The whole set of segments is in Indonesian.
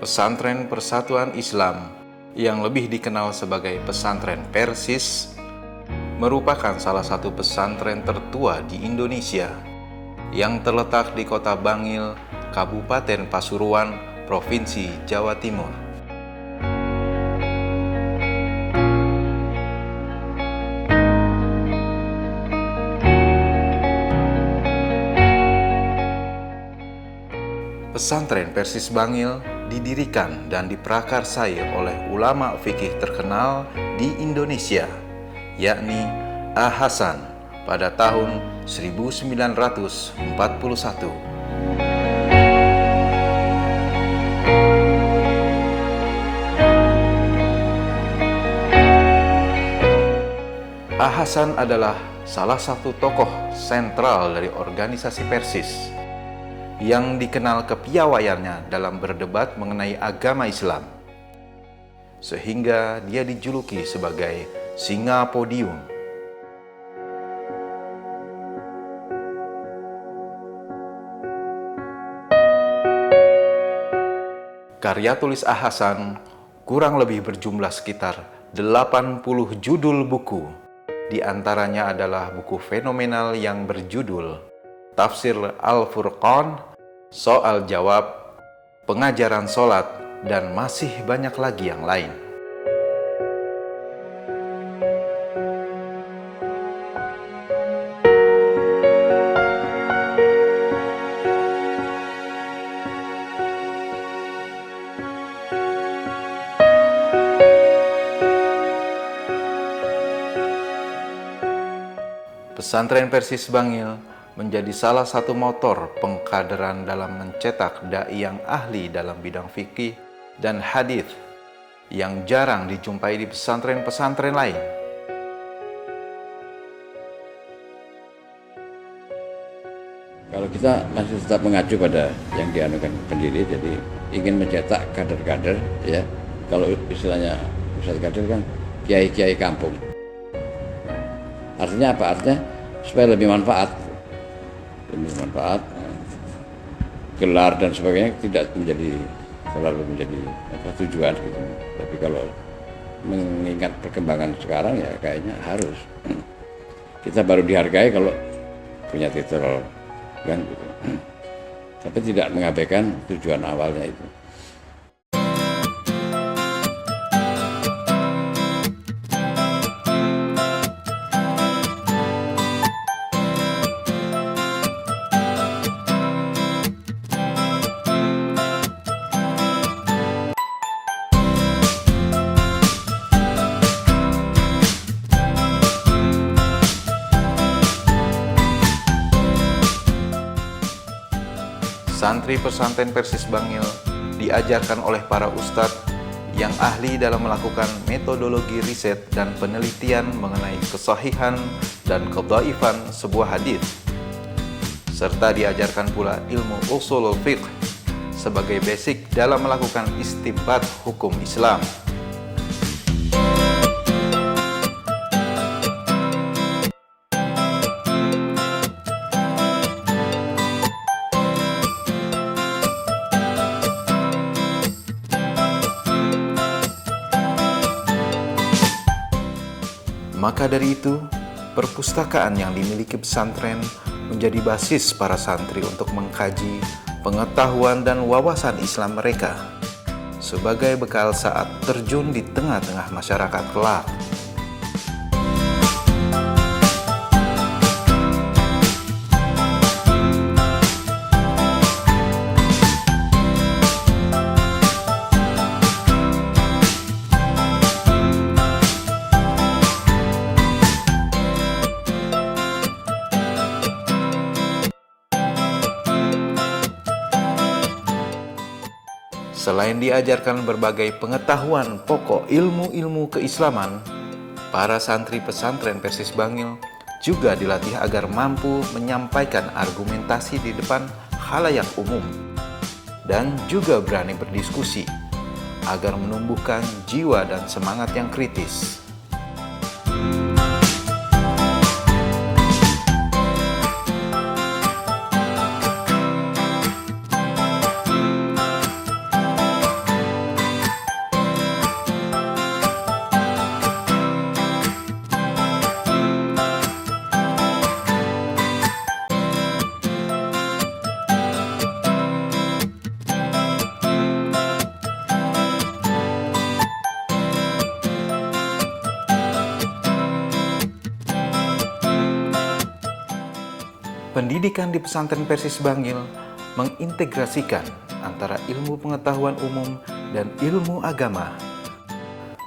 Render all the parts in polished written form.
Pesantren Persatuan Islam yang lebih dikenal sebagai Pesantren Persis merupakan salah satu pesantren tertua di Indonesia yang terletak di Kota Bangil, Kabupaten Pasuruan, Provinsi Jawa Timur. Pesantren Persis Bangil didirikan dan diprakarsai oleh ulama fikih terkenal di Indonesia, yakni A. Hasan pada tahun 1941. A. Hasan adalah salah satu tokoh sentral dari organisasi Persis yang dikenal kepiawaiannya dalam berdebat mengenai agama Islam, sehingga dia dijuluki sebagai singa podium. Karya tulis A. Hasan kurang lebih berjumlah sekitar 80 judul buku. Di antaranya adalah buku fenomenal yang berjudul Tafsir Al-Furqan, Soal Jawab, Pengajaran Sholat, dan masih banyak lagi yang lain. Pesantren Persis Bangil menjadi salah satu motor pengkaderan dalam mencetak dai yang ahli dalam bidang fikih dan hadis yang jarang dijumpai di pesantren-pesantren lain. Kalau kita masih tetap mengacu pada yang dianukan pendiri, jadi ingin mencetak kader-kader, ya. Kalau istilahnya pusat kader kan kiai-kiai kampung. Artinya apa? Artinya supaya lebih manfaat, gelar dan sebagainya tidak selalu menjadi tujuan gitu. Tapi kalau mengingat perkembangan sekarang ya kayaknya harus kita baru dihargai kalau punya titel kan gitu. Tapi tidak mengabaikan tujuan awalnya itu. Santri pesantren Persis Bangil diajarkan oleh para ustadz yang ahli dalam melakukan metodologi riset dan penelitian mengenai kesahihan dan kedhaifan sebuah hadis, serta diajarkan pula ilmu ushulul fiqh sebagai basic dalam melakukan istinbat hukum Islam. Maka dari itu, perpustakaan yang dimiliki pesantren menjadi basis para santri untuk mengkaji pengetahuan dan wawasan Islam mereka sebagai bekal saat terjun di tengah-tengah masyarakat kelak. Selain diajarkan berbagai pengetahuan pokok ilmu-ilmu keislaman, para santri pesantren Persis Bangil juga dilatih agar mampu menyampaikan argumentasi di depan khalayak umum dan juga berani berdiskusi agar menumbuhkan jiwa dan semangat yang kritis. pendidikan di pesantren Persis Bangil mengintegrasikan antara ilmu pengetahuan umum dan ilmu agama,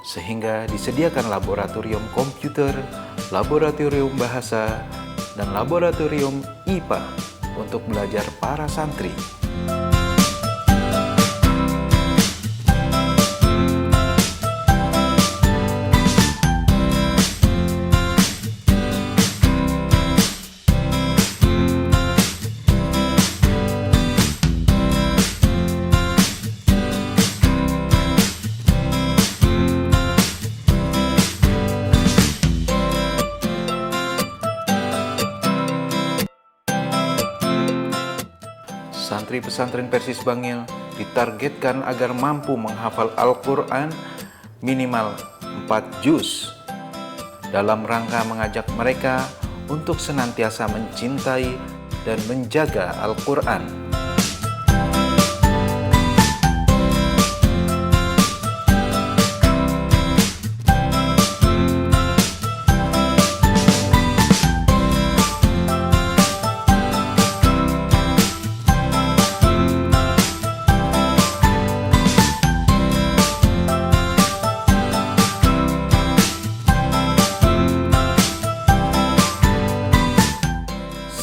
sehingga disediakan laboratorium komputer, laboratorium bahasa, dan laboratorium IPA untuk belajar para santri. Santri pesantren Persis Bangil ditargetkan agar mampu menghafal Al-Quran minimal 4 juz dalam rangka mengajak mereka untuk senantiasa mencintai dan menjaga Al-Quran.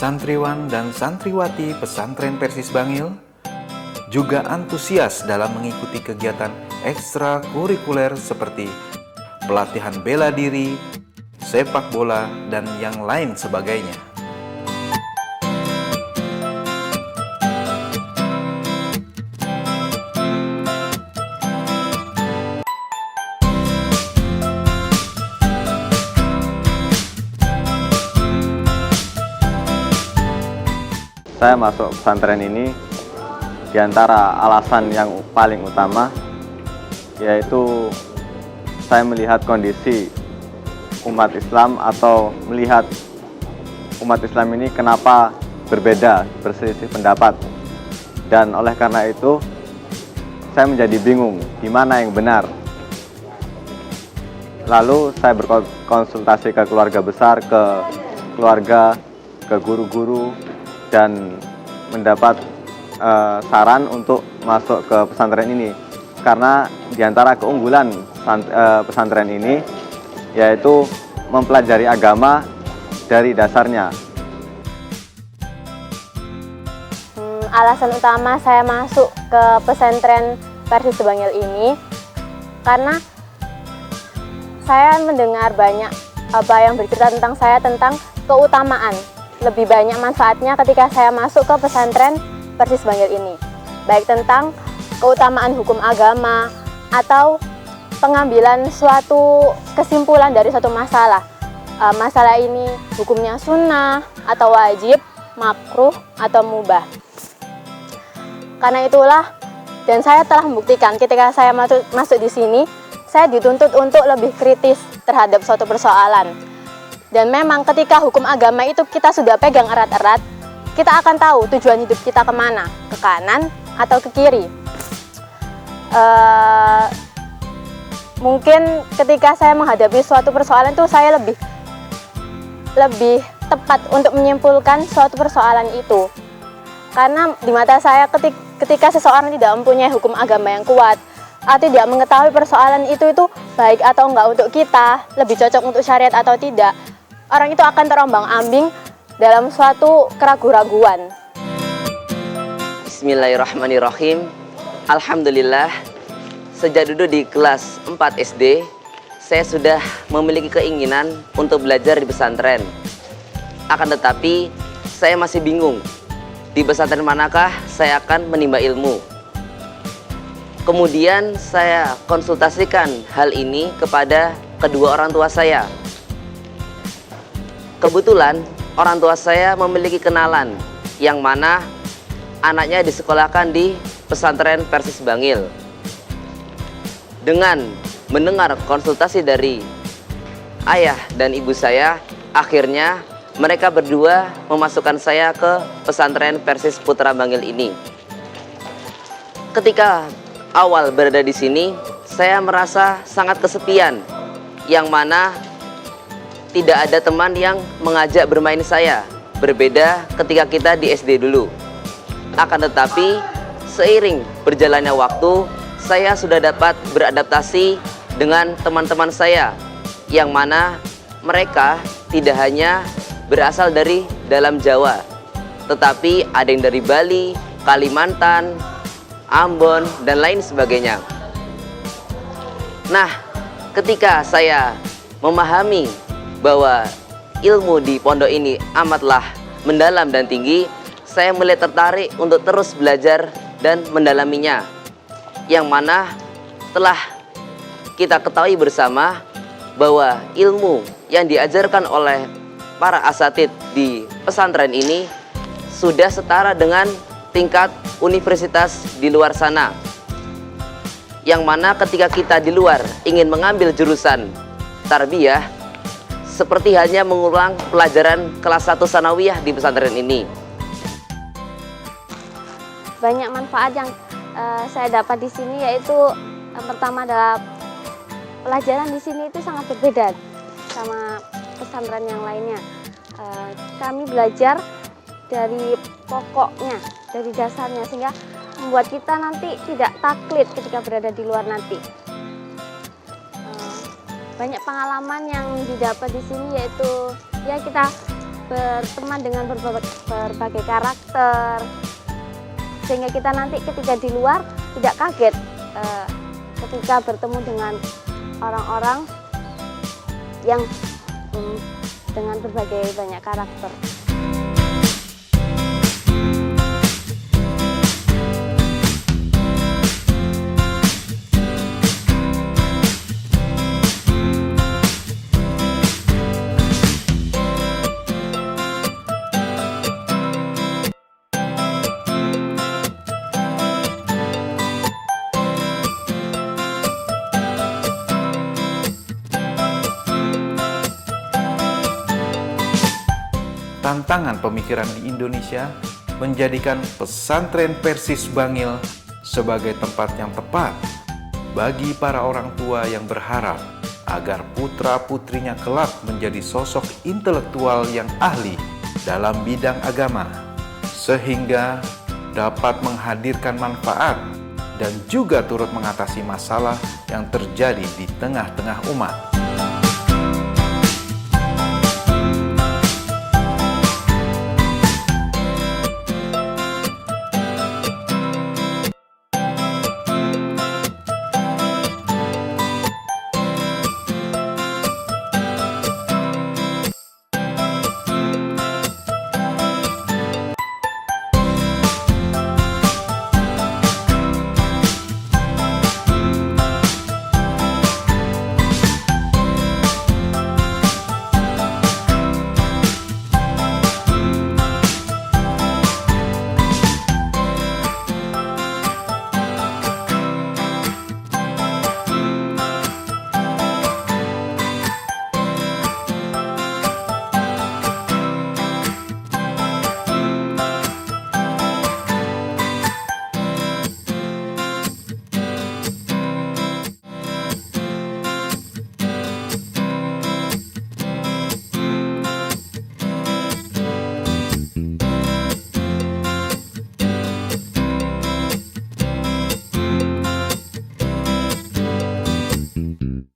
Santriwan dan santriwati pesantren Persis Bangil juga antusias dalam mengikuti kegiatan ekstrakurikuler seperti pelatihan bela diri, sepak bola, dan yang lain sebagainya. Saya masuk pesantren ini diantara alasan yang paling utama yaitu saya melihat kondisi umat Islam atau melihat umat Islam ini kenapa berbeda, berselisih pendapat, dan oleh karena itu saya menjadi bingung di mana yang benar. Lalu saya berkonsultasi ke keluarga besar, ke keluarga, ke guru-guru, dan mendapat saran untuk masuk ke pesantren ini karena diantara keunggulan pesantren ini yaitu mempelajari agama dari dasarnya. Alasan utama saya masuk ke pesantren Persis Bangil ini karena saya mendengar banyak yang bercerita tentang saya tentang keutamaan. Lebih banyak manfaatnya ketika saya masuk ke pesantren Persis Bangil ini, baik tentang keutamaan hukum agama atau pengambilan suatu kesimpulan dari suatu masalah. Masalah ini hukumnya sunnah atau wajib, makruh atau mubah. Karena itulah, dan saya telah membuktikan ketika saya masuk di sini, saya dituntut untuk lebih kritis terhadap suatu persoalan. Dan memang ketika hukum agama itu kita sudah pegang erat-erat, kita akan tahu tujuan hidup kita kemana, ke kanan atau ke kiri. Mungkin ketika saya menghadapi suatu persoalan itu saya lebih tepat untuk menyimpulkan suatu persoalan itu. Karena di mata saya ketika seseorang tidak mempunyai hukum agama yang kuat, atau tidak mengetahui persoalan itu baik atau enggak untuk kita, lebih cocok untuk syariat atau tidak, orang itu akan terombang-ambing dalam suatu keraguan-raguan. Bismillahirrahmanirrahim. Alhamdulillah, sejak duduk di kelas 4 SD, saya sudah memiliki keinginan untuk belajar di pesantren. Akan tetapi, saya masih bingung, di pesantren manakah saya akan menimba ilmu. Kemudian saya konsultasikan hal ini kepada kedua orang tua saya. Kebetulan orang tua saya memiliki kenalan yang mana anaknya disekolahkan di pesantren Persis Bangil. Dengan mendengar konsultasi dari ayah dan ibu saya, akhirnya mereka berdua memasukkan saya ke pesantren Persis Putra Bangil ini. Ketika awal berada di sini, saya merasa sangat kesepian, yang mana tidak ada teman yang mengajak bermain saya. berbeda ketika kita di SD dulu. Akan tetapi, seiring berjalannya waktu, saya sudah dapat beradaptasi dengan teman-teman saya, yang mana mereka tidak hanya berasal dari dalam Jawa, tetapi ada yang dari Bali, Kalimantan, Ambon, dan lain sebagainya. Nah, ketika saya memahami bahwa ilmu di pondok ini amatlah mendalam dan tinggi, saya mulai tertarik untuk terus belajar dan mendalaminya. Yang mana telah kita ketahui bersama bahwa ilmu yang diajarkan oleh para asatidz di pesantren ini sudah setara dengan tingkat universitas di luar sana. Yang mana ketika kita di luar ingin mengambil jurusan tarbiyah, seperti halnya mengulang pelajaran kelas 1 sanawiyah di pesantren ini. Banyak manfaat yang saya dapat di sini, yaitu yang pertama adalah pelajaran di sini itu sangat berbeda sama pesantren yang lainnya. Kami belajar dari pokoknya, dari dasarnya, sehingga membuat kita nanti tidak taklid ketika berada di luar nanti. Banyak pengalaman yang didapat di sini, yaitu ya kita berteman dengan berbagai karakter, sehingga kita nanti ketika di luar tidak kaget ketika bertemu dengan orang-orang yang dengan berbagai banyak karakter. Tantangan pemikiran di Indonesia menjadikan pesantren Persis Bangil sebagai tempat yang tepat bagi para orang tua yang berharap agar putra-putrinya kelak menjadi sosok intelektual yang ahli dalam bidang agama, sehingga dapat menghadirkan manfaat dan juga turut mengatasi masalah yang terjadi di tengah-tengah umat.